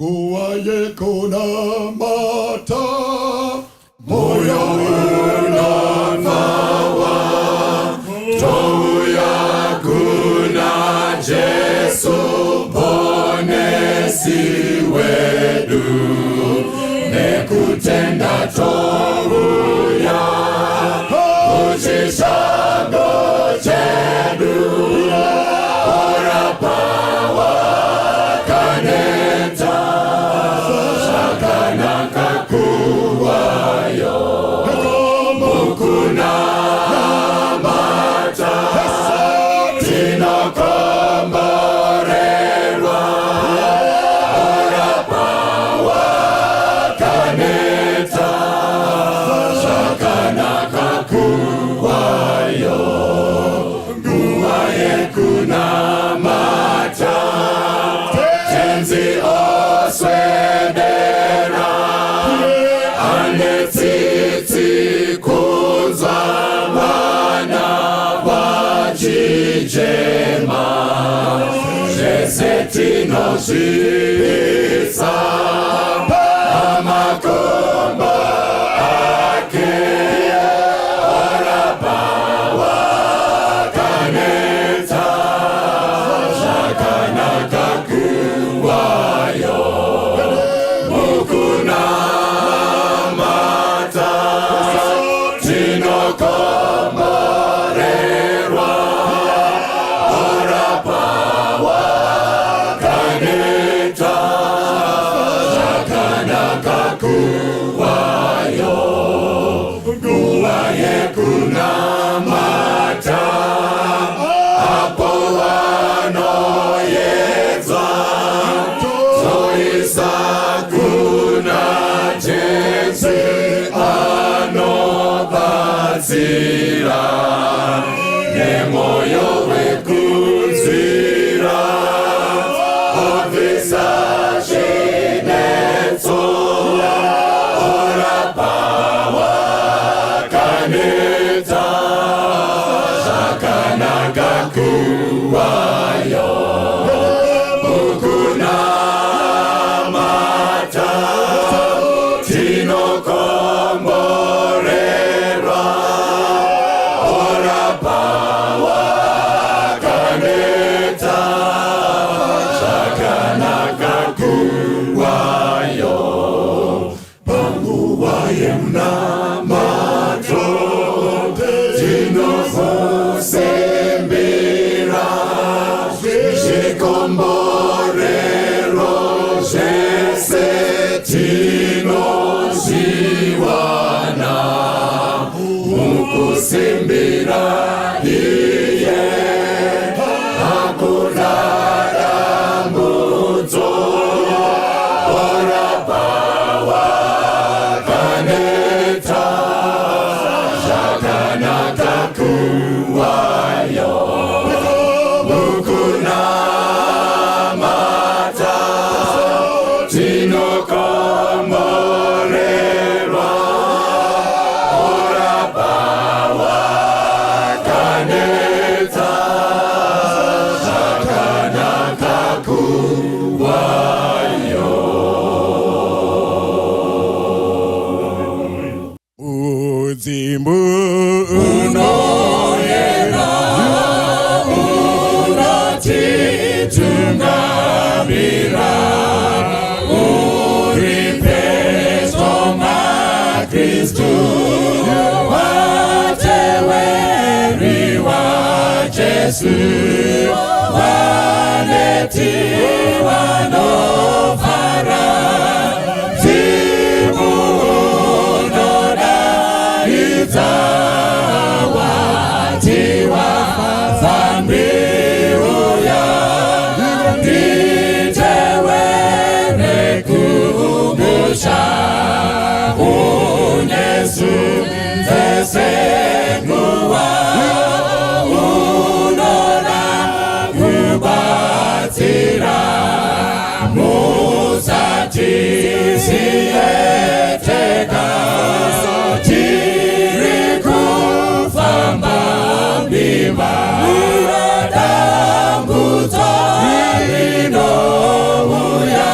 Kuwaye kuna mata, moyo unanawa, toya kuna Jesu bonesi wedu, nekutenda toya, uchishago chedu, ora pawa kaneta, shakana kakuwayo, mukuna mata, tina komborerwa, ora pawa kaneta, shakana kakuwayo, nguwaye kuna mata, tenzi oswedera, anetiti kunzwa wana wajijema, jesetino shisa, amakomba ake, ora pawa kaneta, shakana kakuwayo, mukuna mata, tino komborerwa, ora pawa kaneta, shakana kakuwayo, nguwaye kuna mata, apo anoyedza, zoisa kuna Jesu anobatsira, nemoyo wekuzira, obvisa shinetso, ora pawa kaneta, shakana kakuwayo, mukuna mata, tino komborerwa, ora pawa kaneta, shakana kakuwayo, panguwaye mna mato, tino fusembira, shikomborero jesetino ziwana, mukusimbira iye, hakunara mbudzo, ora pawa kaneta, shakana kakuwayo, mukuna mata, tino komborerwa, ora pawa kaneta, shakana kakuwayo. Uzimbu unoyera, unatitungamira, uripeso makristu, wateweri wa Jesu, waneti wanofara, zimu unodaita, watiwa dhambi uya, nitewere kumbusha, unyesu tesekuwa, unona kubatira, musatisieteka, tiri kufamba mlima, dambuto lino uya,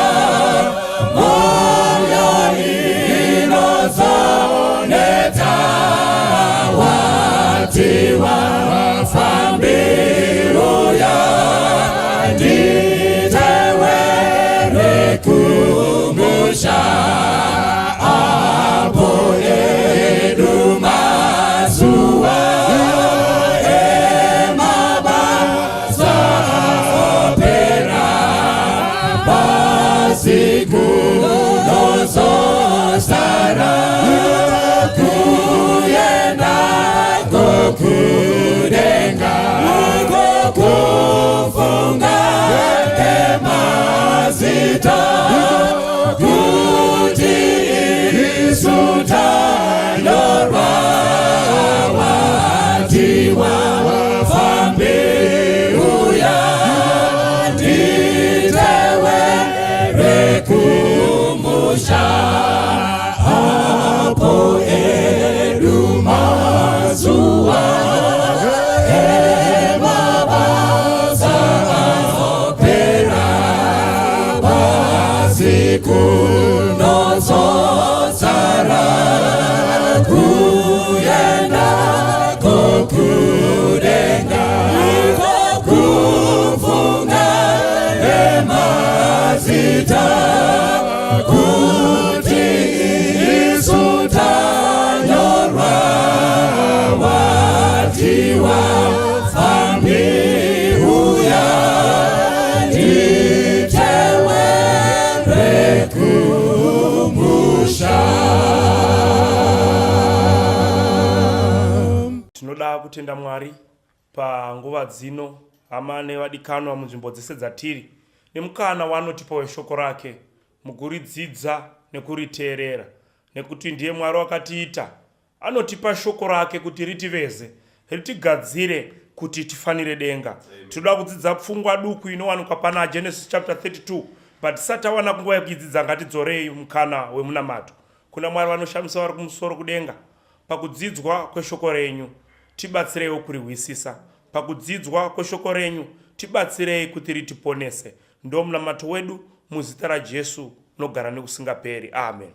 masiku nozosara kuyenda kokudenga kokufunga emazita kuti isutanyorwa watiwa wafambi uya nditewe rekumusha hapo edumazuwa ebabaza opera basiku nozosara kuyenda kokudenga kokufunga emazita kuti isutanyorwa watiwa fambi uya nditewe rekumusha. Tinoda kutenda Mwari panguva dzino hama nevadikanwa munzvimbo dzese dzatiri nemukana wanotipa weshoko rake mukuridzidza nekuriteerera, nekuti ndiye Mwari wakatiita. Anotipa shoko rake kuti ritiveze, ritigadzire kuti tifanire denga. Tinoda kudzidza pfungwa duku inowanikwa pana Genesis chapter 32, but tisatawana kunguva yekuidzidza ngatidzorei mukana wemunamato. Kuna Mwari vanoshamisa vari kumusoro kudenga. Pakudzidzwa kweshoko renyu tibatsirei kurihwisisa. Pakudzidzwa kweshoko renyu tibatsirei kuti ritiponese. Ndo munamato wedu muzita raJesu nogara nekusingaperi. Amen.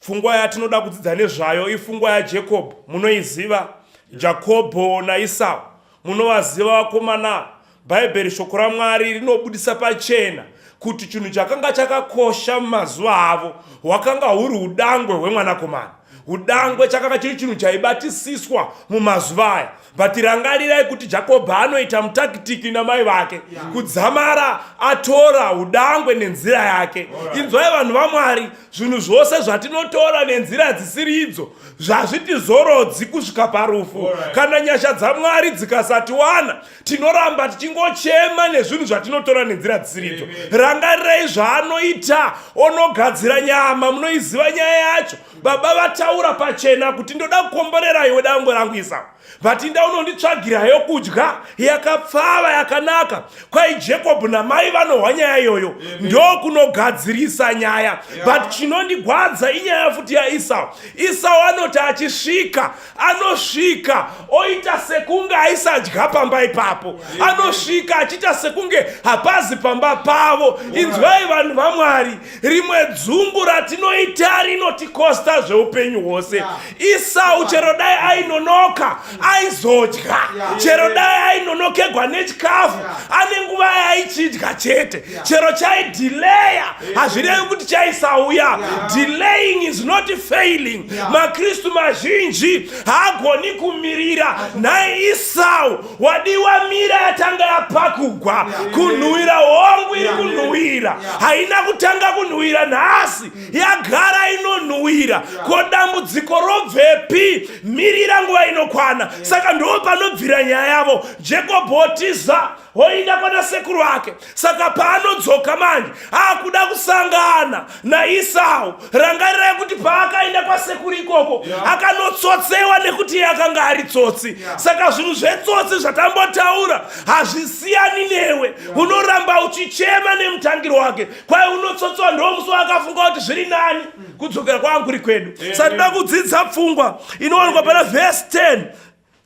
Pfungwa yatinoda kudzidza nezvayo ifungwa yaJacob. Munoiziva Jakobho naEsau. Munovaziva vakomana. Bhaibheri shoko raMwari rinobudisa pachena kuti chinhu chakanga chakakosha mumazuva avo hwakanga huri udangwe hwemwanakomana. Udangwe chakanga chiri chinhu chaibatisiswa mumazuva aya. But rangarirai kuti Jakobho anoita mutakitiki namai vake kudzamara atora udangwe nenzira yake. Inzwai vanhu vaMwari, zvinhu zvose zvatinotora nenzira dzisiri idzo zvazvitizorodzi kusvika parufu. Kana nyasha dzaMwari dzikasatiwana tinoramba tichingochema nezvinhu zvatinotora nenzira dzisiri idzo. Rangarirai zvaanoita onogadzira nyama. Munoiziva nyaya yacho. Baba vataura pachena kuti ndoda kukomborera iwe dangwe rangu Esau, but inda unonditsvagira yokudya yakapfava yakanaka. Kwai Jacob namai vanohwa nyaya iyoyo, ndo kunogadzirisa nyaya. But chinondigwadza inyaya futi yaEsau. Esau anoti achisvika, anosvika oita sekunge aisadya pamba ipapo. Anosvika achiita sekunge hapazi pamba pavo. Inzwai vanhu vaMwari, rimwe dzungu ratinoita rinotikosta zveupenyu hwose. Esau chero dai ainonoka aizodya, chero dai ainonokegwa nechikafu ane nguva yaichidya chete. Chero chaidileya hazvirevi kuti chaisauya. Delaying is not failing. Makristu mazhinji haagoni kumirira. Naye Esau wadiwa mira yatanga yapakugwa. Kunhuhwira hongu iri kunhuhwira, haina kutanga kunhuhwira nhasi, yagara inonhuhwira. Ko dambudziko robvepi? Mirira nguva inokwana. Saka ndo panobvira nyaya yavo. Jacob otiza hoinda kwana sekuru wake. Saka paanodzoka manje akuda kusangana naEsau. Rangarirai kuti paakaenda kwa sekuru ikoko akanotsotsewa nekuti akanga ari tsotsi. Saka zvinhu zvetsotsi zvatambotaura hazvisiyani newe. Unoramba uchichema nemutangiro wake. Kwai unotsotsewa ndo musi wakafunga kuti zviri nani kudzokera kwangu rikwedu. Saka toda kudzidza pfungwa inowanikwa pana verse 10.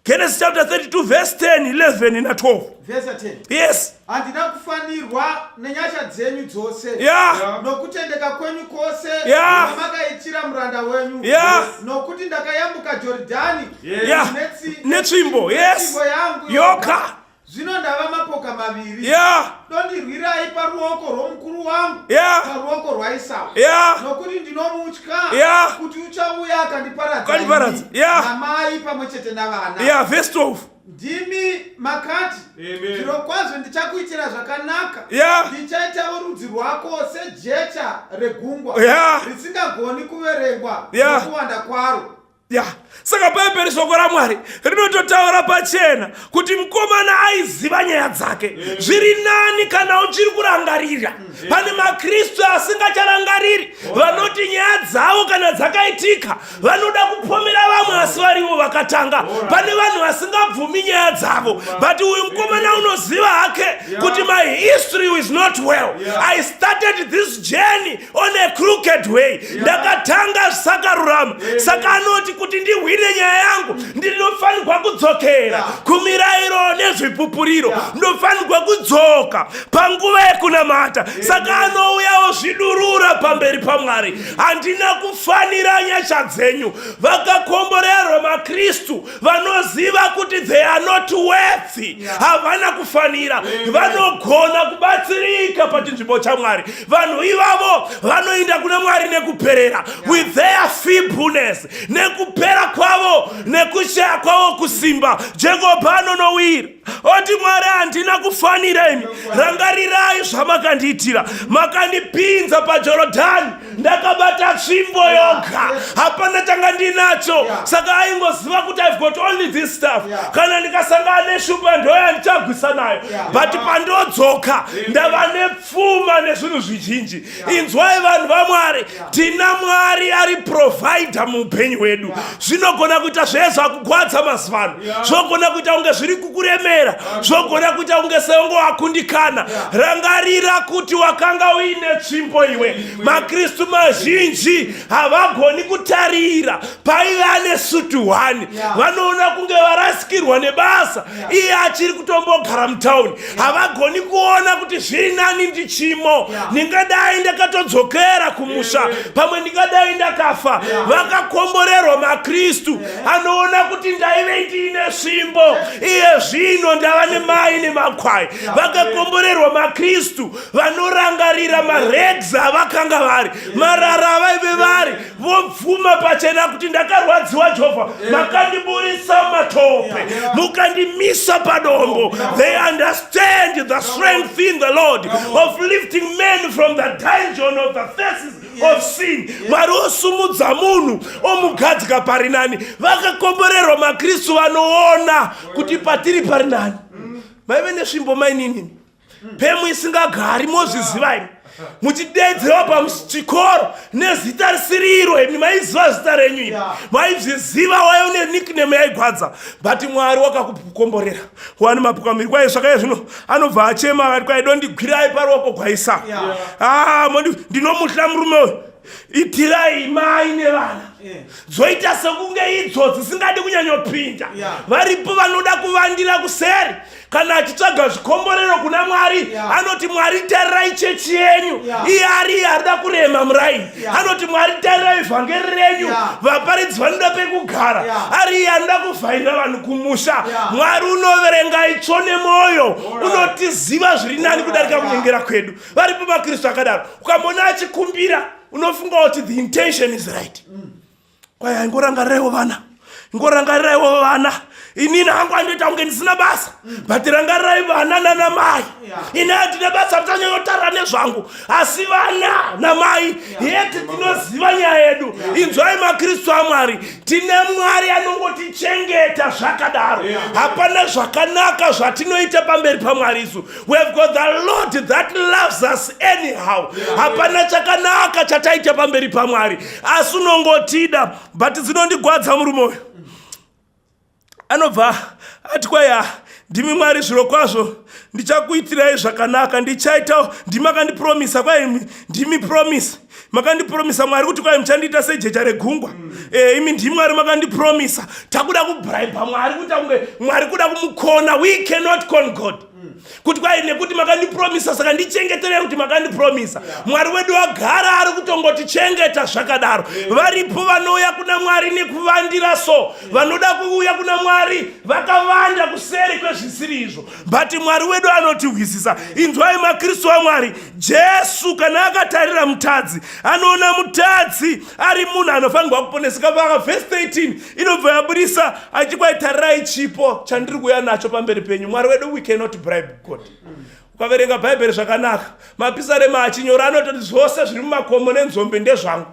Genesis chapter 32 verse 10, 11 na 12. Verse 10. Yes. Handina kufanirwa nenyasha dzenyu dzose. Nokutendeka kwenyu kwose namakaichira muranda wenyu. Nokuti ndakayambuka Jorodhani netsvimbo yangu yoga. Zvino ndava mapoka maviri. Dondirwirai paruoko rwomukuru wangu, paruoko rwaEsau. Nokuti ndinomutya kuti uchauya akandiparadza namai pamwe chete navana. Verse 12. ndimi makati zviro kwazvo ndichakuitira zvakanaka ndichaitawo rudzi rwako sejecha regungwa risingagoni kuverengwa nokuwanda kwaro. Saka Bhaibheri shoko raMwari rinototaura pachena kuti mukomana aiziva nyaya dzake. Zviri nani kana uchiri kurangarira. Pane maKristu asingacharangariri, vanoti nyaya dzavo kana dzakaitika vanoda kupomera vamwe asi varivo vakatanga. Pane vanhu vasingabvumi nyaya dzavo, but uyu mukomana unoziva hake kuti my history is not well. I started this journey on a crooked way. Ndakatanga zvisakarurama. Saka anoti kuti ndihwire nyaya yangu ndinofanirwa kudzokera kumirayiro nezvipupuriro. Ndinofanirwa kudzoka panguva yekunamata. Saka anouyawo zvidurura pamberi paMwari. Handina kufanira nyasha dzenyu. Vakakomborerwa maKristu vanoziva kuti they are not worthy. Havana kufanira. Vanogona kubatsirika pachinzvimbo chaMwari. Vanhu ivavo vanoinda kuna Mwari nekuperera, with their feebleness, nekupera kwavo nekushaya kwavo kusimba. Jacob anonowira oti Mwari handina kufanira imi. Rangarirai zvamakandiitira. Makandipinza paJorodhani ndakabata tsvimbo yoga, hapana changa ndinacho. Saka aingoziva kuti I've got only this stuff. Kana ndikasangana neshupa ndoya ndichagwisa nayo. But pandodzoka ndava nepfuma nezvinhu zvizhinji. Inzwai vanhu vaMwari, tina Mwari ari provider muupenyu hwedu. Zvinogona kuita zveza kugwadza mazivano, zvogona kuita unge zviri kukuremera, zvogona kuita unge seunge wakundikana. Rangarira kuti wakanga uine tsvimbo iwe. maKristu mazhinji havagoni kutarira paive ane sutu 1. Vanoona kunge varasikirwa nebasa iye achiri kutombogara mutauni. Havagoni kuona kuti zviri nani ndichimo, ndingadai ndakatodzokera kumusha, pamwe ndingadai ndakafa. Vakakomborerwa maKristu anoona kuti ndaive ndiine svimbo, iye zvino ndava nemai nemakwai. Vakakomborerwa maKristu vanorangarira maregs avakanga vari, marara avaive vari, vobvuma pachena kuti ndakarwadziwa Jehovha, makandiburisa matope, mukandimisa padombo. They understand the strength in the Lord of lifting men from the dungeon of the faces of sin. Mwari osumudza munhu omugadzika pari nani. Vakakomborerwa maKristu vanoona kuti patiri pari nani. Maive nesvimbo mainini pemwe isingagari mozvizivai, muchidedzerwa pamuchikoro nezita risiriro. Imi maiziva zita renyu imi, maizviziva waione nickname yaigwadza, but Mwari wakakukomborera. Wani mapukamiri kwaye zvakaya zvino anobva achema akati kwai dondigwirai paruoko gwaisa. Ndinomuhla murume uyu, itirai mai nevana. Zoita sekunge idzo dzisingadi kunyanyopinda. Varipo vanoda kuvandira kuseri. Kana achitsvaga zvikomborero kuna Mwari, anoti Mwari tarirai chechi yenyu. Iye ari arida kurema muraini. Anoti Mwari tarirai vhangeri renyu. Vaparidzi vanoda pekugara. Ari anoda kuvhaira vanhu kumusha. Mwari unoverenga itsvo nemoyo. Unotiziva zviri nani kudarika kunyengera kwedu. Varipo maKristu akadaro. Ukamona achikumbira unofunga kuti the intention is right. Kwai ngorangaraiwo vana. Inini hangu andoita kunge ndisina basa, but rangarirai vana nanamai. Ini handina basa mutanyotara nezvangu, asi vana namai yeti tinoziva nyaya yedu. Inzwai maKristu aMwari, tine Mwari anongotichengeta zvakadaro. Hapana zvakanaka zvatinoita pamberi paMwari isu. We have got the Lord that loves us anyhow. Hapana chakanaka chataita pamberi paMwari, asi unongotida. But dzinondigwadza murume uyu anobva ati kwaya, ndimi Mwari zviro kwazvo, ndichakuitirai zvakanaka, ndichaita ndimakandipromisa. Kwai ndimi promise, makandipromisa Mwari kuti kwai muchandiita sejecha regungwa. Imi ndimi Mwari makandipromisa. Takuda kubribe Mwari kuti Mwari kuda kumukona. We cannot con God. Kuti kwai nekuti makandipromisa saka ndichengeterei kuti makandipromisa. Mwari wedu agara ari kutongo kungotichengeta zvakadaro. Varipo vanouya kuna Mwari nekuvandira so, vanoda kuuya kuna Mwari vakavanda kuseri kwezvisiri izvo, but Mwari wedu anotirwisisa. Inzwai maKristu aMwari, Jesu kana akatarira mutadzi, anoona mutadzi ari munhu anofanirwa kuponeseka. Verse 13 inobva yabudisa achikwaitarira ichipo chandiri kuuya nacho pamberi penyu. Mwari wedu, we cannot bribe God. Ukaverenga Bhaibheri zvakanaka, mapisarema achinyora anototi zvose zviri mumakomo nenzombe ndezvangu.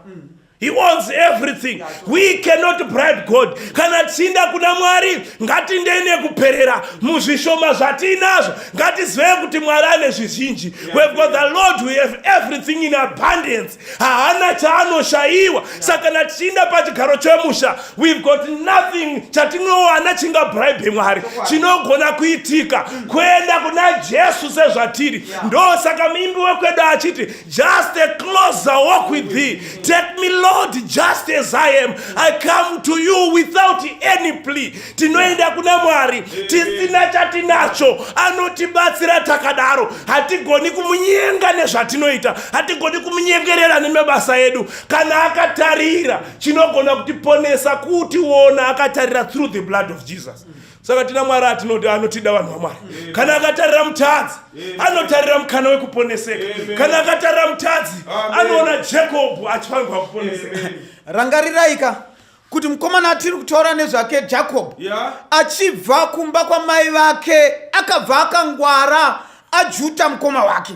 He wants everything. We cannot bribe God. Kana tinda kuna Mwari, ngatindene kuperera muzvishoma zvatinazvo. Ngatizive kuti Mwari ane zvizhinji. We've got the Lord, we have everything in abundance. Haana chaanoshaiwa. Saka kana tinda pachigaro chemusha, we've got nothing chatinowana chinga bribe Mwari. Chinogona kuitika kuenda kuna Jesu sezvatiri. Ndo saka muimbi wekwedu achiti, just a closer walk with thee. Take me, Lord, just as I am. I come to you without any plea. Tinoenda kuna Mwari tisina chatinacho, anotibatsira takadaro. Hatigoni kumunyenga nezvatinoita, hatigoni kumunyengerera nemabasa edu. Kana akatarira chinogona kutiponesa, kutiona akatarira through the blood of Jesus. Saka tina Mwari anotida vanhu vaMwari. Kana akatarira mutadzi, anotarira mukana wekuponeseka. Kana akatarira mutadzi, anoona Jacob achifanirwa kuponeseka. Rangariraika kuti mukomana atiri kutaura nezvake Jacob achibva kumba kwamai vake akabva akangwara ajuta mukoma wake.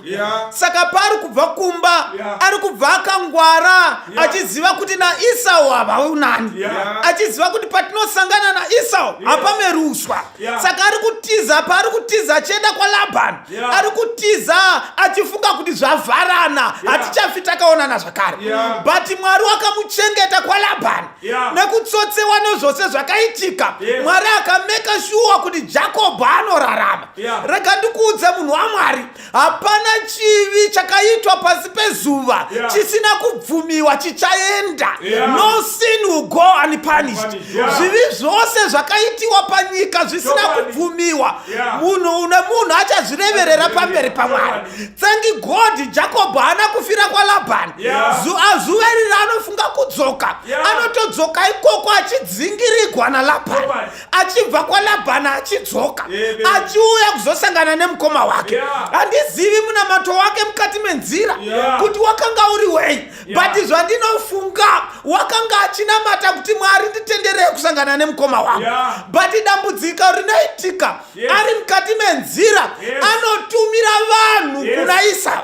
Saka paari kubva kumba ari kubva akangwara achiziva kuti naEsau havaunani, achiziva kuti patinosangana naEsau hapameruswa. Saka ari kutiza, paari kutiza achienda kwaLabhani, ari kutiza achifunga kuti zvavharana, hatichafi takaonana zvakare. But Mwari wakamuchengeta kwaLabhani nekutsotsewa nezvose zvakaitika. Mwari akameka shuwa kuti Jacob anorarama. Rega ndikuudze munhu Mwari, hapana chivi chakaitwa pasi pezuva chisina kubvumiwa chichaenda. No sin will go unpunished. Zvivi zvose zvakaitiwa panyika zvisina kubvumiwa, munhu achazvireverera pamberi paMwari. Thank God Jacob haana kufira kwaLabhani. Zuva iri anofunga kudzoka, anotodzoka ikoko achidzingirigwa naLabhani. Achibva kwaLabhani achidzoka, achiuya kuzosangana nemukoma wake. Handizivi munamato wake mukati menzira kuti wakanga uri wei, but zvandinofunga wakanga achinamata kuti Mwari nditenderei kusangana nemukoma wangu. But dambudziko rinoitika ari mukati menzira, anotumira vanhu kuna Esau.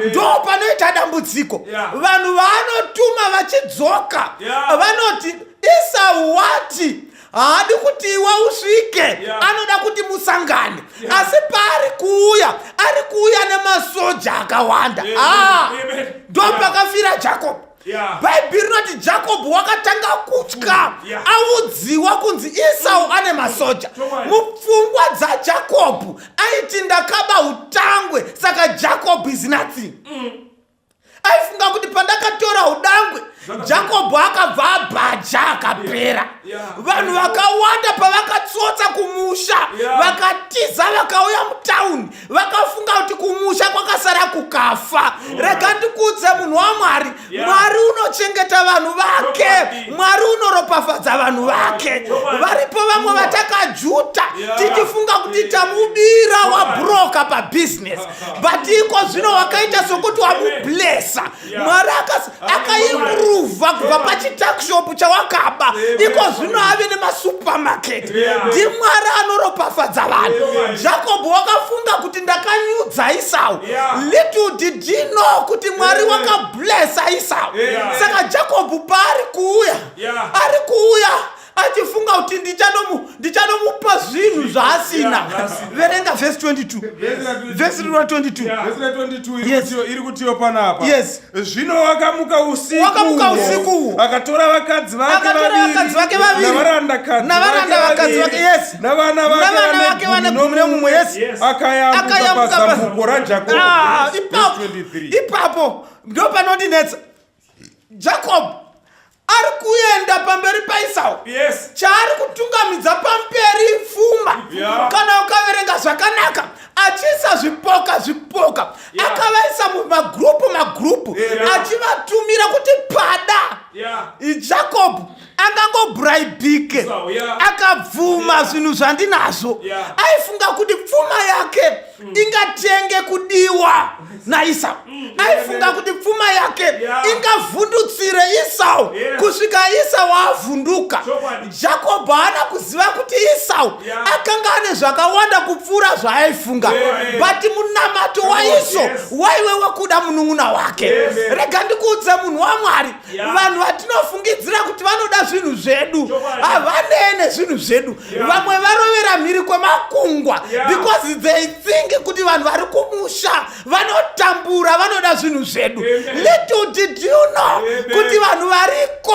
Ndo panoita dambudziko. Vanhu vaanotuma vachidzoka vanoti Esau wati haadi kuti iwe usvike, anoda kuti musangane. Asi paari kuuya, ari kuuya nemasoja akawanda. Ndo pakafira Jacob. Bhaibheri rinoti Jacob wakatanga kutya audziwa kunzi Esau ane masoja. Mupfungwa dzaJacob aiti ndakaba utangwe, saka Jacob is nothing. Aifunga kuti pandakatora udangwe Jacob akabva abhaja akapera. Vanhu vakawanda pavakatsotsa kumusha, vakatiza vakauya mutauni, vakafunga kuti kumusha kwakasara kukafa. Rega ndikuudze munhu waMwari, Mwari unochengeta vanhu vake, Mwari unoropafadza vanhu vake. Varipo vamwe vatakajuta tichifunga kuti tamubira wabroka pabusiness, but iko zvino wakaita sokuti wamublessa. Mwari akaimprove kubva pachitakshop chawakaba, iko zvino ave nemasupermarket. NdiMwari anoropafadza vanhu. Jacob wakafunga kuti ndakanyudza Esau. Little did he know kuti Mwari wakablessa Esau. Saka Jacob paari kuuya, ari kuuya achifunga kuti ndichanomupa zvinhu zvaasina. Verenga verse 22. Verse 22 iri kutiyo panapa. Zvino wakamuka usiku akatora vakadzi vake vaviri navaranda vakadzi vake navana vake vane gumi nemumwe. akayambuka pazambuko raJakobo. Ipapo ndo panodinetsa. Jacob ari kuenda pamberi paEsau. Chaari kutungamidza pamberi pfuma. Kana ukaverenga zvakanaka achisa zvipoka akavaisa mumagrupu achivatumira kuti pada Jacob angangobribike akabvuma zvinhu zvandinazvo aifunga kuti pfuma yake ingatenge kudiwa naEsau aifunga kuti pfuma yake ingavhundutsire Esau kusvika Esau avhunduka. Jacob haana kuziva kuti Esau akanga ane zvakawanda kupfuura zvaaifunga, but munamato waIsau waive wekuda munun'una wake. Rega ndikuudze munhu waMwari, vanhu vatinofungidzira kuti vanoda zvinhu zvedu havanene zvinhu zvedu. Vamwe varovera mhiri kwemakungwa because they think kuti vanhu vari kumusha vanotambura vanoda zvinhu zvedu. Little did you know kuti vanhu variko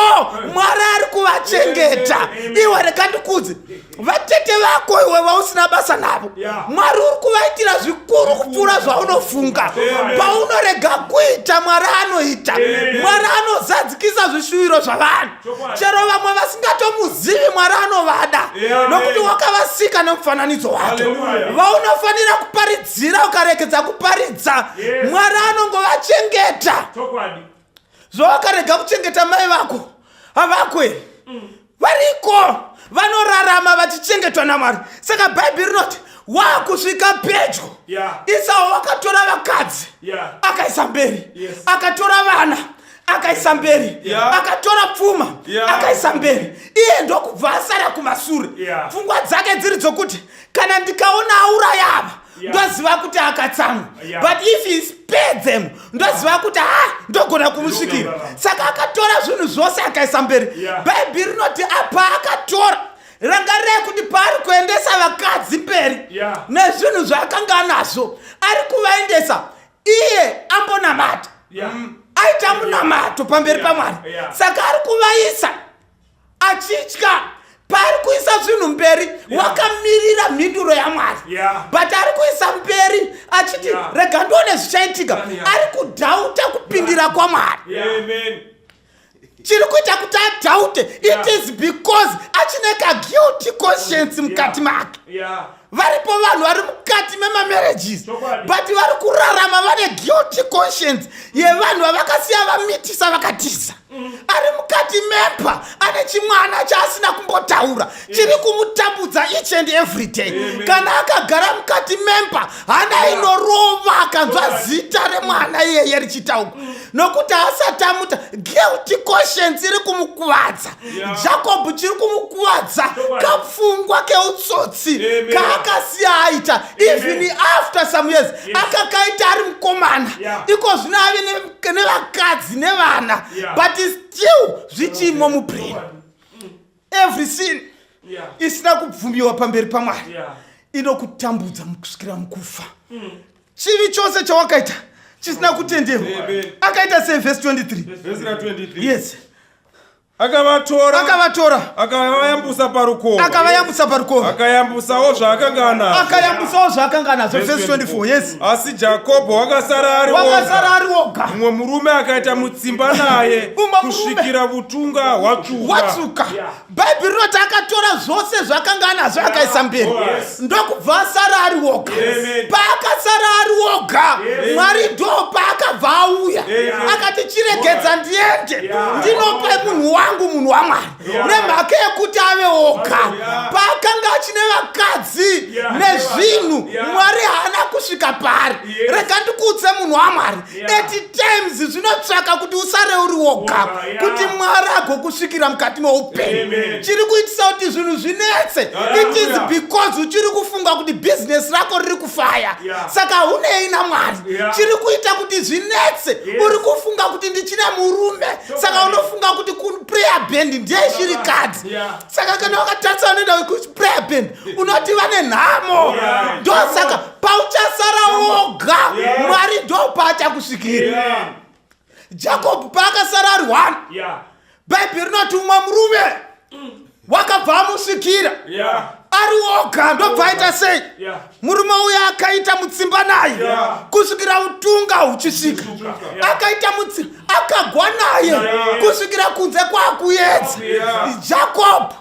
Mwari ari kuvachengeta. Iwe rega ndikuudze, vatete vako iwe vausina basa navo, Mwari uri kuvaitira zvikuru kupfuura zvaunofunga. Paunorega kuita Mwari anoita. Mwari anozadzikisa zvishuviro zvavanhu. Chero vamwe vasingatomuzivi Mwari anovada nokuti wakavasika nemufananidzo wake. Vaunofanira kuparidzira ukaregedza kuparidza, Mwari anongovachengeta. Zvawakarega kuchengeta mai vako havakwe variko vanorarama vachichengetwa naMwari. Saka Bhaibheri rinoti wakusvika pedyo Esau akatora vakadzi akaisa mberi, akatora vana akaisa mberi, akatora pfuma akaisa mberi. Iye ndokubva asara kumashure. Pfungwa dzake dziri dzokuti kana ndikaona auraya ava ndoziva kuti akatsamwa, but if he spared them ndoziva kuti ndogona kumusvikira. Saka akatora zvinhu zvose akaisa mberi. Bhaibheri rinoti apa akatora, rangarirei kuti paari kuendesa vakadzi mberi nezvinhu zvaakanga anazvo ari kuvaendesa, iye ambonamata aita munamato pamberi paMwari. Saka ari kuvaisa achitya. Paari kuisa zvinhu mberi wakamirira mhinduro yaMwari, but ari kuisa mberi achiti rega ndione zvichaitika. Ari kudhauta kupindira kwaMwari. Chiri kuita kuti adhaute, it is because achine kaguilty conscience mukati make. Varipo vanhu vari mukati memamarriages but vari kurarama vane guilty conscience yevanhu vavakasiya vamitisa vakatisa. Ari mukati memba ane chimwana chaasina kumbotaura chiri kumutambudza each and every day. Kana akagara mukati memba hana inorova akanzwa zita remwana iyeye richitauka nokuti asati amuta. Guilty conscience iri kumukuvadza. Jacob chiri kumukuvadza kapfungwa keutsotsi kaakasiya aita. Even after some years akakaita ari mukomana iko zvino ave nevakadzi nevana, but still zvichimo mubrain. Every sin isina kubvumiwa pamberi paMwari inokutambudza kusvikira mukufa. Chivi chose chawakaita chisina kutenderwa. Akaita severse 23. Yes. akavatora akavayambusa parukova akayambusawo zvaakanga anazvo. Verse 24. Yes. Asi Jakobho wakasara ari woga. Mumwe murume akaita mutsimba naye kusvikira utunga hwatsuka. Bhaibheri rinoti akatora zvose zvakanga anazvo akaisa mberi ndokubva asara ari woga. Paakasara ari woga, Mwari ndo paakabva auya akati chiregedza ndiende ndinopa munhu munhu waMwari nemhaka yekuti ave oga. Paakanga achine vakadzi nezvinhu, Mwari haana kusvika pari. Rega ndikuudze munhu waMwari, 80 times zvinotsvaka kuti usare uri woga kuti Mwari agokusvikira mukati meupenyu. Chiri kuitisa kuti zvinhu zvinetse, it is because uchiri kufunga kuti business rako riri kufaya, saka hunei naMwari. Chiri kuita kuti zvinetse, uri kufunga kuti ndichine murume, saka unofunga kuti prayer band ndiye chirikadzi. Saka kana wakatarisa unoenda kuprayer band unoti vane nhamo. Ndo saka pauchasara woga, Mwari ndo paachakusvikira. Jacob paakasara ari 1, Bhaibheri rinoti umwe murume wakabva amusvikira ari woga. Ndobva aita sei? Murume uya akaita mutsimba naye kusvikira utunga huchisvika. Akaita mutsimba akagwa naye kusvikira kunze kwakuedza. Jacob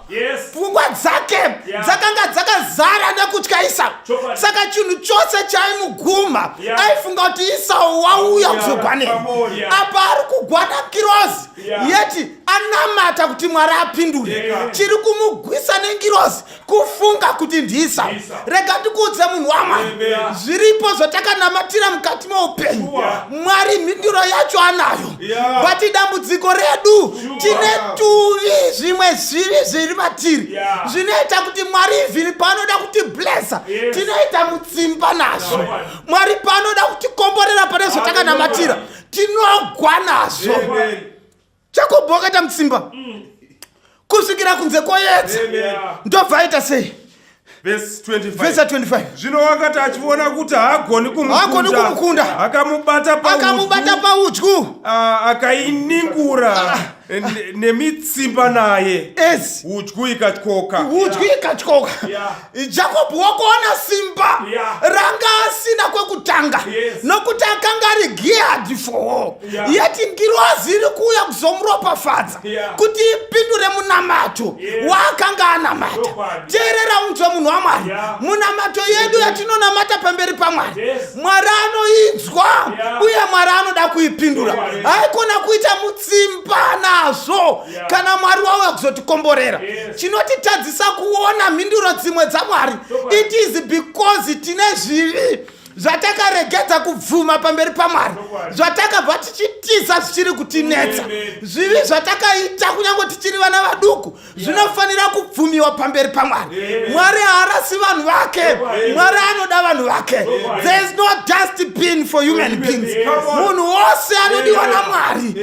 pfungwa dzake dzakanga dzakazara nekutya Esau. Saka chinhu chose chaimuguma aifunga kuti Esau wauya kuzogwanera. Apa ari kugwana ngirozi yeti anamata kuti Mwari apindure. Chiri kumugwisa nengirozi kufunga kuti ndiEsau. Rega ndikuudze munhu waMwari, zviripo zvatakanamatira mukati meupenyu. Mwari mhinduro yacho anayo, but dambudziko redu tine tuvi zvimwe zviri matiri zvinoita kuti Mwari ivhiri paanoda kuti blessa tinoita mutsimba nazvo. Mwari paanoda kuti komborera pane zvatakanamatira tinogwa nazvo. Jacob akaita mutsimba kusvikira kunze koedza. Ndobva aita sei? Verse 25. Verse 25. Zvino wakati achiona kuti haagoni kumukunda, akamubata paudyu, akainingura nemitsimba naye. Udyu ikatyoka. Jacob wakuona simba ranga asina kwekutanga nokuti akanga ari geared for war. Yeti ngirozi iri kuuya kuzomuropafadza kuti ipindure munamato waakanga anamata. Teerera unzwe munhu waMwari, munamato yedu yatinonamata pamberi paMwari, Mwari anoinzwa uye Mwari anoda kuipindura. Haikona kuita mutsimba nazvo kana Mwari wauya kuzotikomborera. Chinotitadzisa kuona mhinduro dzimwe dzaMwari, it is because tine zvivi zvatakaregedza kubvuma pamberi paMwari, zvatakabva tichitiza zvichiri kutinetsa, zvivi zvatakaita kunyange tichiri vana vaduku zvinofanira kubvumiwa pamberi paMwari. Mwari haarasi vanhu vake, Mwari anoda vanhu vake. There is no dustbin for human beings. Munhu wose anodiwa naMwari.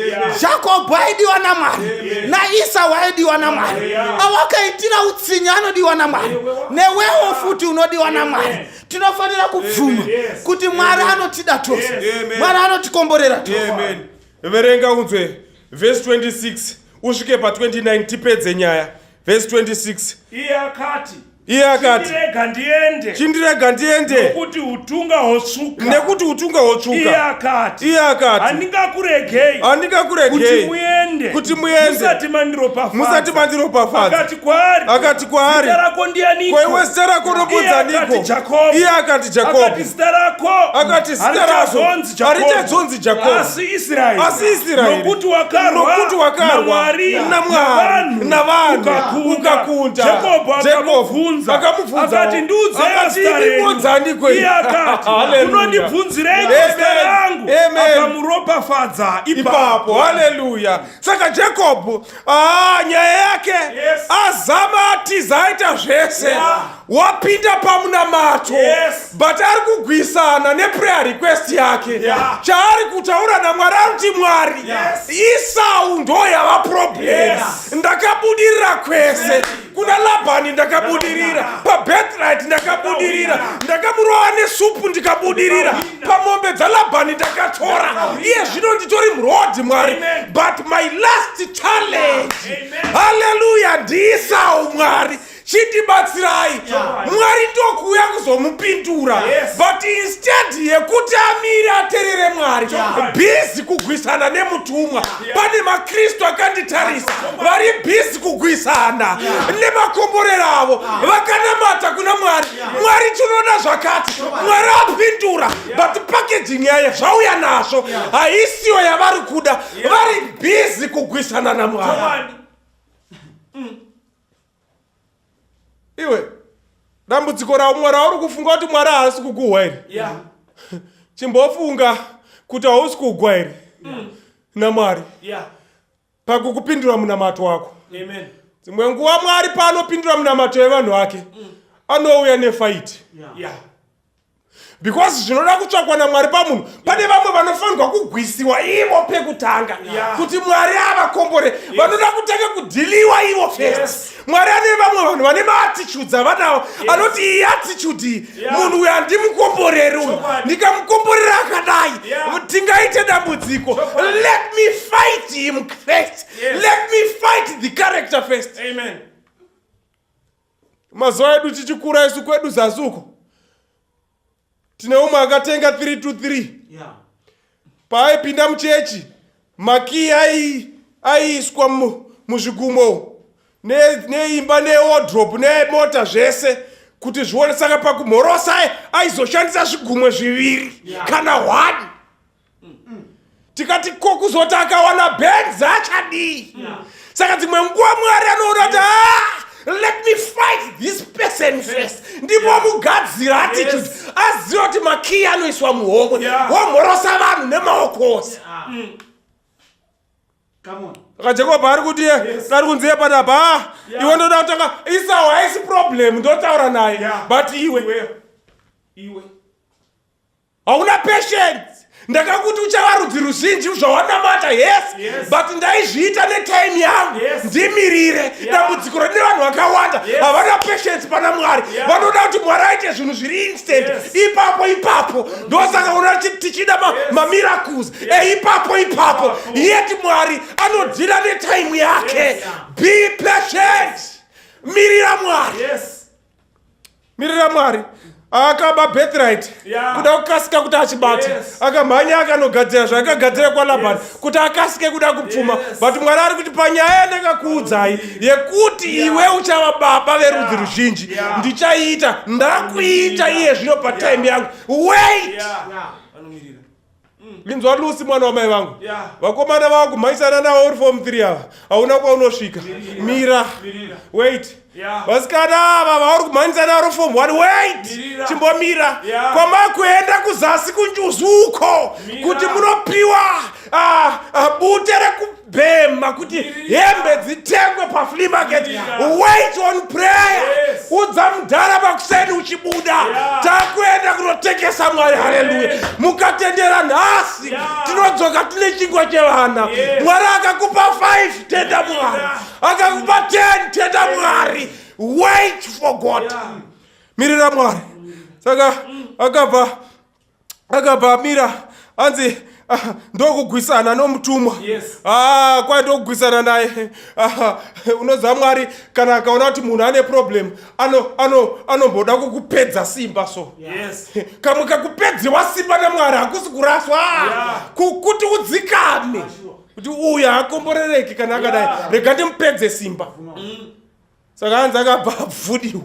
Jacob aidiwa naMwari, naEsau aidiwa naMwari. Awakaitira utsinya anodiwa naMwari, newewo futi unodiwa naMwari. Tinofanira kubvuma kuti Mwari anotida tose, Mwari anotikomborera tose. Amen. Verenga unzwe verse 26 usvike pa 29 tipedze nyaya. Verse 26. Iye akati chindirega ndiende nekuti utunga hotsvuka. Iye akati handingakuregei kuti muende musati mandiropafadza. Akati kwaari, kwaiwe zita rako nobvunzaniko? Iye akati Jacob. Akati zita rako harichadzonzi Jacob asi Israeri, nokuti wakarwa naMwari navanhu ukakunda. Jacob akamubvunza akati ndibvunzaniko? Iye akati unondibvunzireiko zita rangu? Akamuropafadza ipapo. Haleluya. Saka Jacob nyaya yake azama atiza aita zvese, wapinda pamunamato, but ari kugwisana neprayer request yake. Chaari kutaura naMwari aruti, Mwari, Esau ndo yava problem. Ndakabudirira kwese, kuna Labhani ndakabudirira, pabirthright ndakabudirira, ndakamurova nesupu ndikabudirira, pamombe dzaLabhani ndakatora. Iye zvino nditori murodi Mwari, but my last challenge, haleluya, ndiEsau Mwari. Chitibatsirai. Mwari ndokuuya kuzomupindura, but instead yekuti amire aterere Mwari, busy kugwisana nemutumwa. Pane maKristu akanditarisa vari busy kugwisana nemakomborero avo, vakanamata kuna Mwari. Mwari tinoona zvakati, Mwari apindura, but packaging yaye zvauya nazvo haisiyo yavari kuda, vari busy kugwisana naMwari. Iwe dambudziko raumwe rauri kufunga kuti Mwari haasi kukuhwa here. Chimbofunga kuti hausi kugwa here naMwari pakukupindura munamato wako. Dzimwe nguva Mwari paanopindura munamato evanhu vake anouya nefight. Because zvinoda kutsvakwa naMwari pamunhu, pane vamwe vanofanirwa kugwisiwa ivo pekutanga kuti Mwari avakombore. Vanoda kutanga kudhiliwa ivo first. Mwari ane vamwe vanhu vane maattitudes avanawo, anoti iyi attitude munhu uyu handimukomboreri uyu, ndikamukomborera akadai tingaite dambudziko. Let me fight him first. Let me fight the character first. Amen. Mazuva edu tichikura isu kwedu zasuko, tine umwe akatenga 323. Paaipinda muchechi, makii aiswa muzvigumo neimba newardrobe nemota zvese kuti zvione. Saka pakumhorosa aizoshandisa zvigumwe zviviri kana 1. Tikati kokuzoti akawana Benz achadii. Saka dzimwe nguva Mwari anoona kuti let me fight this person first. Ndipo mugadzira attitude aziva kuti makiyi anoiswa muhomwe womhorosa vanhu nemaokosi. Jacob ari kuti ari kunziye panapa iwe ndoda kutanga Esau haisi problem ndotaura naye but iwe hauna patience. Ndakakuti uchava rudzi ruzhinji zvawanamata yes but ndaizviita netime yangu ndimirire dambudziko rine vanhu vakawanda havana patience pana Mwari. Vanoda kuti Mwari aite zvinhu zviri instant ipapo ndosaka una tichida mamiracles ipapo yeti Mwari anodhila netime yake. Be patient. Mirira Mwari akaba birthright kuda kukasika kuti achibata akamhanya akanogadzira zvaakagadzira kwaLabhani kuti akasike kuda kupfuma but Mwari ari kuti panyaya yandakakuudzai yekuti iwe uchava baba verudzi ruzhinji ndichaita ndakuita iye zvino patime yangu. Wait. Linzwa Lucy mwana wamai vangu vakomana vava kumhaisana navo uri form 3 ava hauna kwaunosvika. Mira wait. Vasikana ava vauri kumhanyisa navo form 1 wait. Chimbomira kwamakuenda kuzasi kunjuzu uko kuti munopiwa bute rekubhema kuti hembe dzitengwe paflea market. Wait on prayer. Udza mudhara pakuseni uchibuda takuenda kunotengesa Mwari. Haleluya. Mukatendera nhasi tinodzoka tine chingwa chevana. Mwari akakupa 5 tenda Mwari, akakupa 10 tenda Mwari. Wait for God. Mirira Mwari. Saka akabva mira anzi ndokugwisana nomutumwa. Kwai ndokugwisana naye. Unoziva Mwari kana akaona kuti munhu ane problem anomboda kukupedza simba so. Kamwe kakupedzewa simba naMwari hakusi kuraswa kuti udzikame kuti uyu hakomborereki kana akadai rega ndimupedze simba. Saka hanzi akabva abvudiwa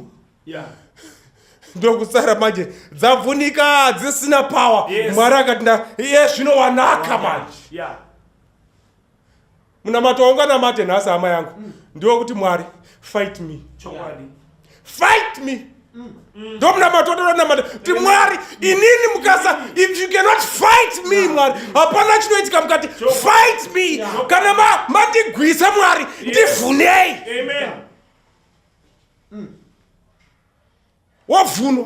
ndokusara manje dzavhunika dzisina power. Mwari akati iye zvinowanaka manje. Munamato waunganamate nhasi hama yangu ndiwo kuti Mwari fight me. Fight me. Ndomunamato watonamata kuti Mwari inini mukasa if you cannot fight me Mwari hapana chinoitika mukati fight me. Kana mandigwisa Mwari ndivhunei. Amen. Wavhunwa.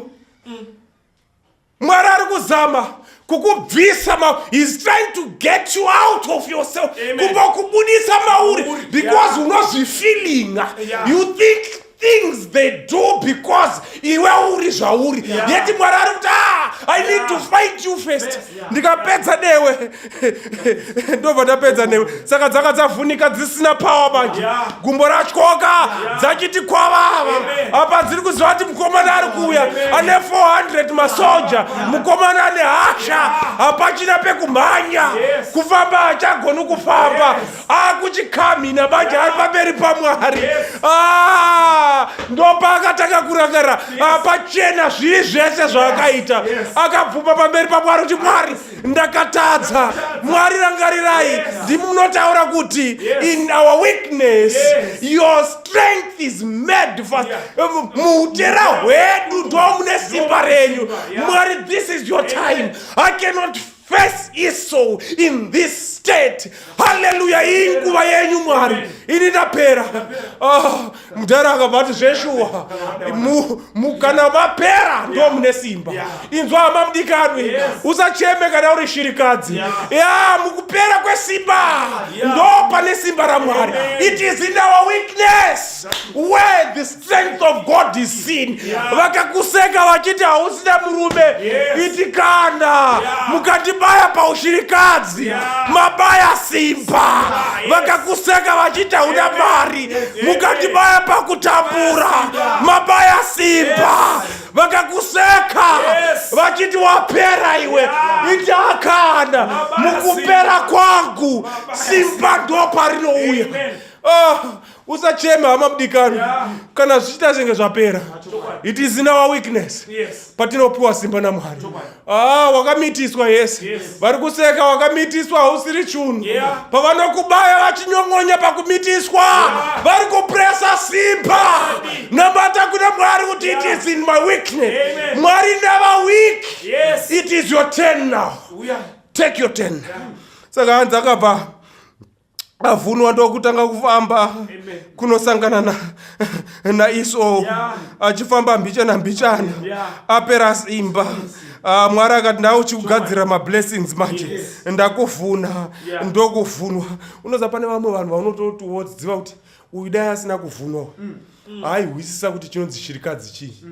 Mwari ari kuzama kukubvisa he's trying to get you out of yourself. Kumbokubudisa mauri because unozvifilinga. You think things they do because iwe uri zvauri yeti Mwari ari kuti I need to fight you first. Ndikapedza newe ndobva ndapedza newe. Saka dzaka dzavhunika dzisina power manje. Gumbo ratyoka dzachiti kwavava apa dziri kuziva kuti mukomana ari kuuya ane 400 masoja. Mukomana ane hasha hapachina pekumhanya kufamba hachagoni kufamba akuchikamhina manje ari pamberi paMwari. Ndopa akatanga kurangarira pachena zviri zvese zvaakaita akabvuma pamberi paMwari kuti Mwari ndakatadza. Mwari rangarirai ndimunotaura kuti in our weakness your strength is made fast. Muutera hwedu ndo mune simba renyu. Mwari this is your time. I cannot face Esau in this state. Hallelujah. Inguva yenyu Mwari ini ndapera. Mudhara akabva zveshuwa kana mapera ndo mune simba. Inzwa hama mudikanwi usacheme kana uri shirikadzi. Mukupera kwesimba ndo pane simba raMwari. It is in our weakness where the strength of God is seen. Vakakuseka vachiti hausina murume, itikana mukatibaya paushirikadzi, mabaya simba. Vakakuseka vachiti hauna mari, mukatibaya pakutambura, mabaya simba. Vakakuseka vachiti wapera iwe, itakana mukupera kwangu simba ndo parinouya. Usachema hama mdikano kana zvichita zvinge zvapera. It is in our weakness patinopiwa simba naMwari. Wakamitiswa Yesu. Vari kuseka wakamitiswa hausiri chinhu. Pavanokubaya vachinyongonya pakumitiswa vari kupresa simba. Nambata kuna Mwari kuti it is in my weakness. Mwari never weak. It is your turn now. Take your turn. Saka hanzi akabva avhunwa ndokutanga kufamba kunosangana naIsau achifamba mbichana apera simba. Mwari akati ndauchikugadzira mablessings manje ndakuvhuna ndokuvhunwa. Unoza pane vamwe vanhu vanototiwodziva kuti uyu dai asina kuvhunwa aihwisisa kuti chinonzi shirikadzi chii.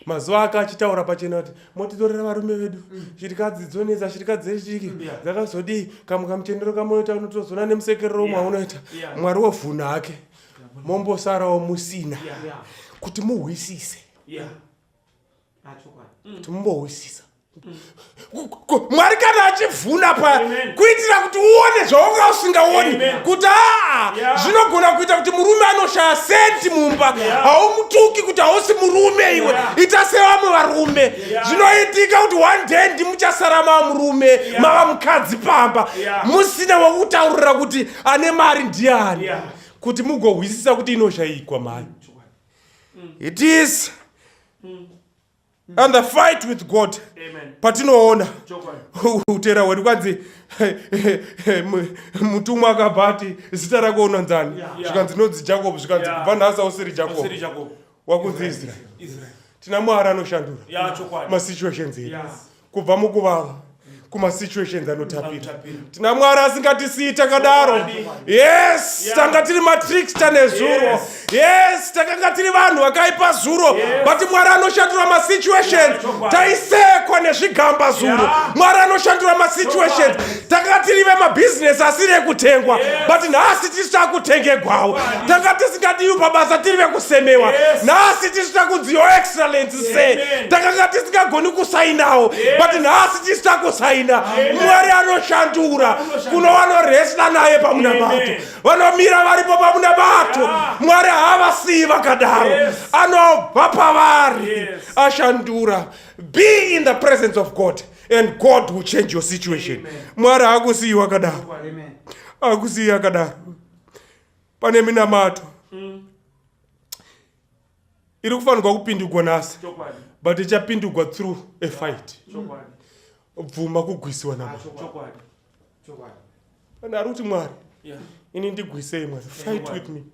Mazuva akachitaura pachena kuti motitorera varume vedu shirikadzi dzonetsa, shirikadzi dzechiki dzakazodii, kamuchendero kamunoita unotozona nemusekerero mwaunoita. Mwari wovhuna hake, mombosarawo musina kuti muhwisise, kuti mumbohwisisa. Mwari kana achivhuna pa kuitira kuti uone zvaunga usingaoni, kuti zvinogona kuita kuti murume anoshaya senti mumba haumutuki kuti hausi murume iwe, ita sevamwe varume. Zvinoitika kuti one day ndimuchasara mava murume mava mukadzi pamba musina wekutaurira kuti ane mari ndiani, kuti mugohwisisa kuti inoshayikwa mari. It is and the fight with God. Patinoona utera hwedu kwanzi mutumwa akabhati zita rako unonzani, zvikanzi nodzi Jacob, zvikanzi kubva nhasi hausiri Jacob, wakunzi Israel. Tina Mwari anoshandura masituations edu kubva mukuvava kumasituations anotapira. Tina Mwari asingatisiyi takadaro. Yes, tanga tiri matrickster nezuro. Yes, takanga tiri vanhu vakaipa zuro. But Mwari anoshandura masituations. Taisekwa nezvigamba zuro. Mwari anoshandura masituations. Takanga tiri vemabusiness asiri ekutengwa. But nhasi tisi takutengegwawo. Tanga tisingadiwi pabasa tiri vekusemewa. Nhasi tisi takunzi your excellency say. Takanga tisingagoni kusainawo. But nhasi tisi takusaina. Mwari anoshandura kuno vanoresla naye pamunabato, vanomira varipo pamunabato. Mwari havasiyi vakadaro, anobva pavari ashandura. Be in the presence of God and God will change your situation. Mwari hakusiyi wakadaro, hakusiyi akadaro. Pane minamato iri kufanirwa kupindurwa nhasi, but ichapindurwa through a fight. Bvuma kugwisiwa naMwari. Kana ari kuti Mwari ini ndigwisei Mwari, fight with me.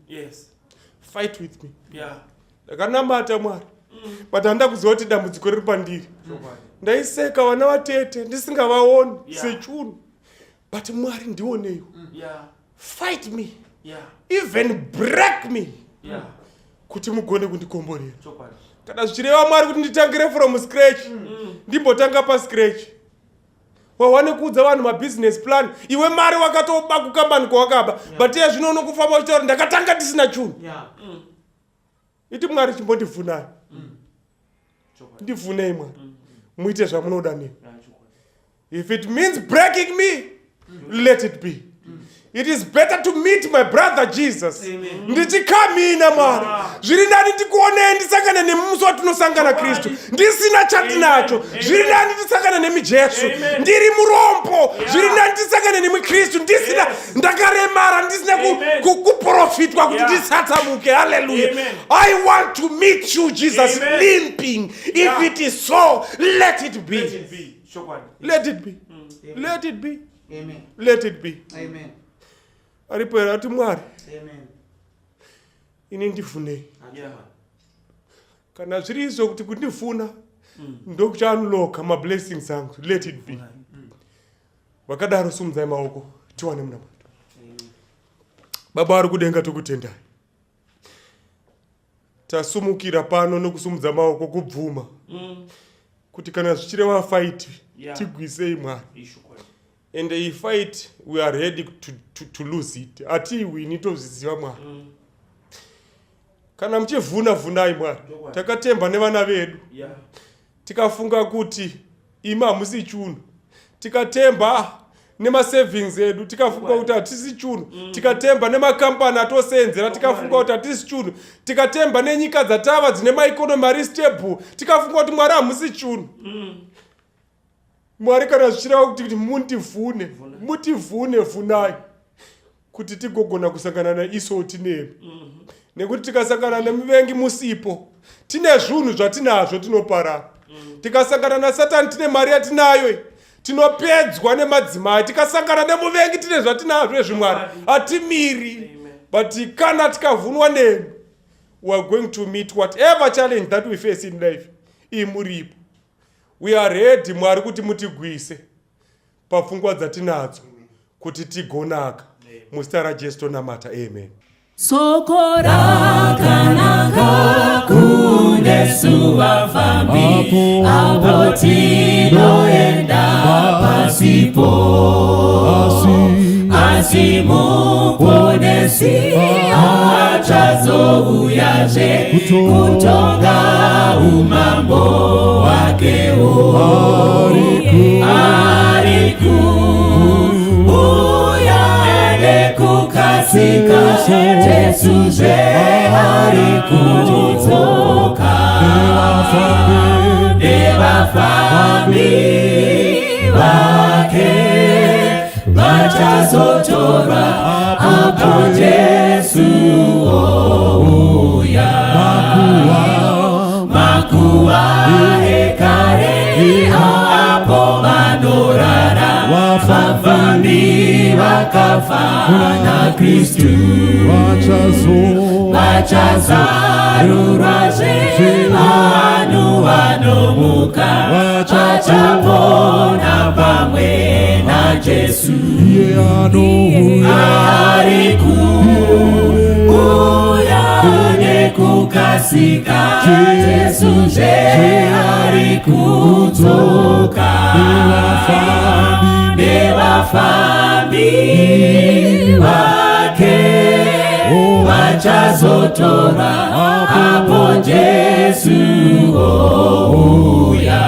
Fight with me. Ndakanamata Mwari, but handida kuziva kuti dambudziko riri pandiri. Ndaiseka vana vatete ndisingavaoni sechunhu, but Mwari ndioneiwo. Fight me, even break me, kuti mugone kundikomborera. Kana zvichireva Mwari kuti nditangire from scratch, ndimbotanga pascratch. Wawane kuudza vanhu mabusiness plan, iwe mari wakatoba kukambani kwawakaba, but iye zvino unokufamba uchitaura ndakatanga ndisina chinhu. Iti Mwari chimbondivhunai. Ndivhunei Mwari, muite zvamunoda nemi. If it means breaking me, let it be. It is better to meet my brother Jesus. Ndichikamina Mwari, zviri nani ndikuonei ndisangane nemusi watinosangana Kristu ndisina chatinacho. Zviri nani ndisangane nemi Jesu ndiri murombo. Zviri nani ndisangane nemi Kristu ndisina ndakaremara, ndisina kuprofitwa kuti ndisatsamuke. Hallelujah. I want to meet you Jesus, limping. If it is so, let it be. Let it be. Let it be. Let it be. Amen. Aripera ati Mwari, ini ndivhunei. Kana zviri izvo kuti kundivhuna ndokuchaunloka mablessings angu, let it be. Vakadaro sumudzai maoko tiwane munamato. Baba ari kudenga tokutendai. Tasumukira pano nokusumudza maoko kubvuma. Kuti kana zvichireva fight tigwisei Mwari. And a fight we are ready to lose it. Ati we need to ziziva Mwari. Kana mchivhuna vhunai Mwari. Takatemba nevana vedu. Tikafunga kuti ima hamusi chunhu. Tikatemba nema savings edu tikafunga kuti hatisi chunhu. Tikatemba nema kampani atosenzera tikafunga kuti hatisi chunhu. Tikatemba nenyika dzatava dzine maeconomy ari stable tikafunga kuti Mwari hamusi chunhu. Mwari kana zvichireva kuti mutivhune vhunai kuti tigogona kusangana naIsau tinemi. Nekuti tikasangana nemuvengi musipo tine zvinhu zvatinazvo tinoparara. Tikasangana naSatani tine mari yatinayo tinopedzwa nemadzimai. Tikasangana nemuvengi tine zvatinazvo ezvimwari hatimiri. But kana tikavhunwa nemi, we are going to meet whatever challenge that we face in life. Imuripo. We are ready Mwari kuti mutigwise pafungwa dzatinadzo kuti tigonaka. Muzita raJesu tonamata. Amen. Soko rakanaka kunesu vafambi apo tinoenda pasipo asi muponesi achazouyaje kutonga umambo wakewo ariku kukasika Jesuje arikudzoka nevafambi vake vachazotorwa apo Jesu ouya. Makuwa ekare apo vanorara vafambi vakafa na Kristu vachazarurwazve vanhu vanomuka vachapona pamwe naJesu ari kuuya nekukasika Jesuzve ari kudzoka nevafambi vake vachazotora apo Jesu ouya.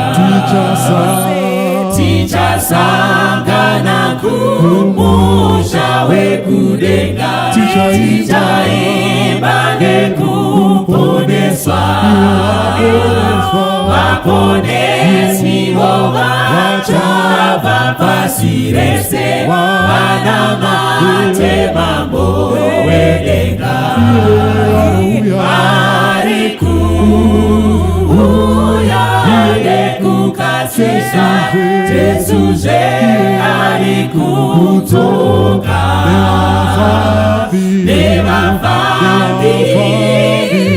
Tichasangana kumusha wekudenga tichaimba nekuponeswa vaponesi vovachabva pasi rese vanamate mambo wedenga ari kuuya nekukasika Jesuzve ari kudzoka nevafambi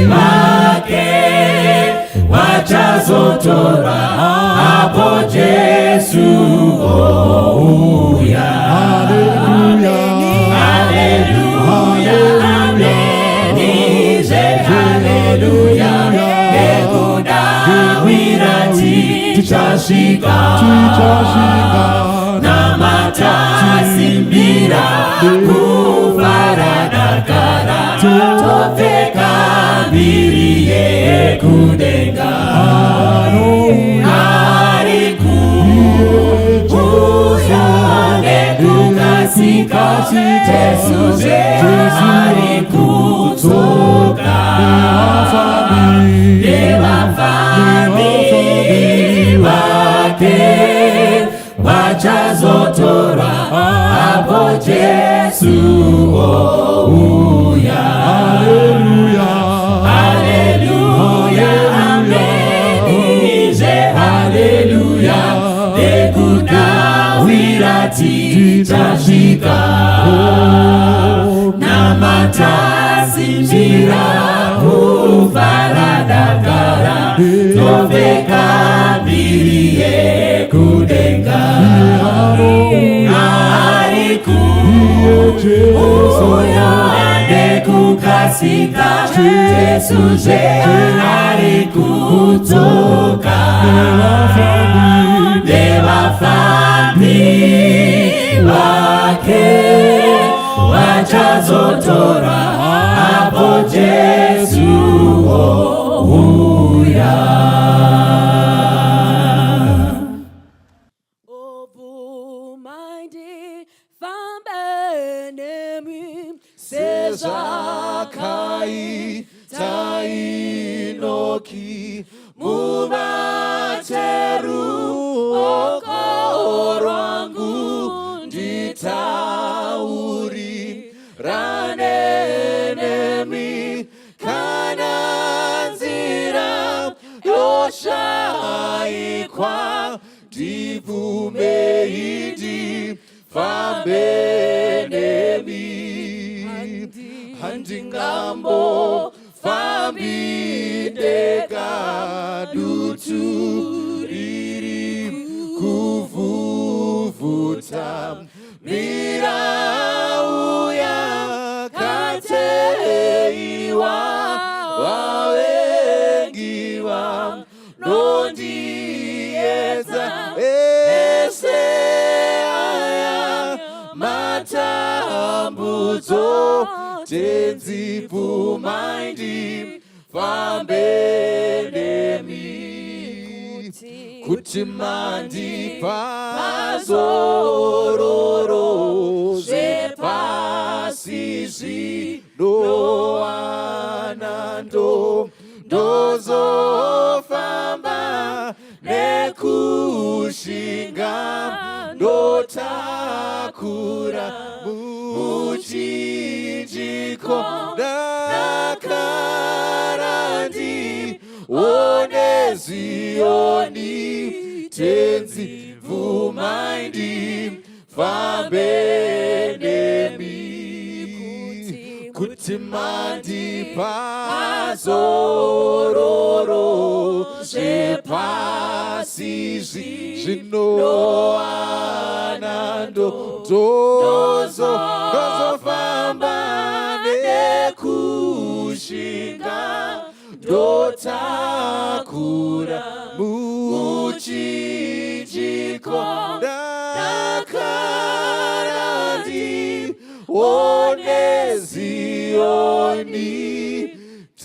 vake vachazotorwa apo Jesu ouya. Haleluya, ameni, haleluya, nekudawira tichasvika namatasimbira kufaradakara topfeka mbiri yekudenga ari kuuya nekukasika Jesuzve ari kudzoka nevafambi vake vachazotorwa apo Jesu ouya. Haleluya, ameni, haleluya, nekudawira tichasvika namatasimbira kufaradakara topfeka mbiri yekudenga ari kuuya nekukasika Jesuje ari kudzoka nevafambi vake vachazotora apo Jesu ouya. Sezakai tainoki mumateru okorangu nditauri ranenemi kananzira yoshaikwa divumeidi fambenemi handingambo fambideka dutu riri kuvuvuta mirauya kateiwa wawengiwa nondiedza ese aya matambudzo tenzipu maindi fambenemi kuti mandipazororo zvepasi zvinowanando ndozofamba nekushinga ndotakura muchinjiko dakarandi one Zioni tenzi vumaindi fambenemi kuti mandipazororo zvepasi zvinowanando ndozofamba nekushinga ndotakura muchinjiko dakarandi one Zioni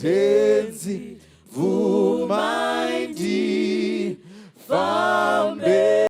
tenzi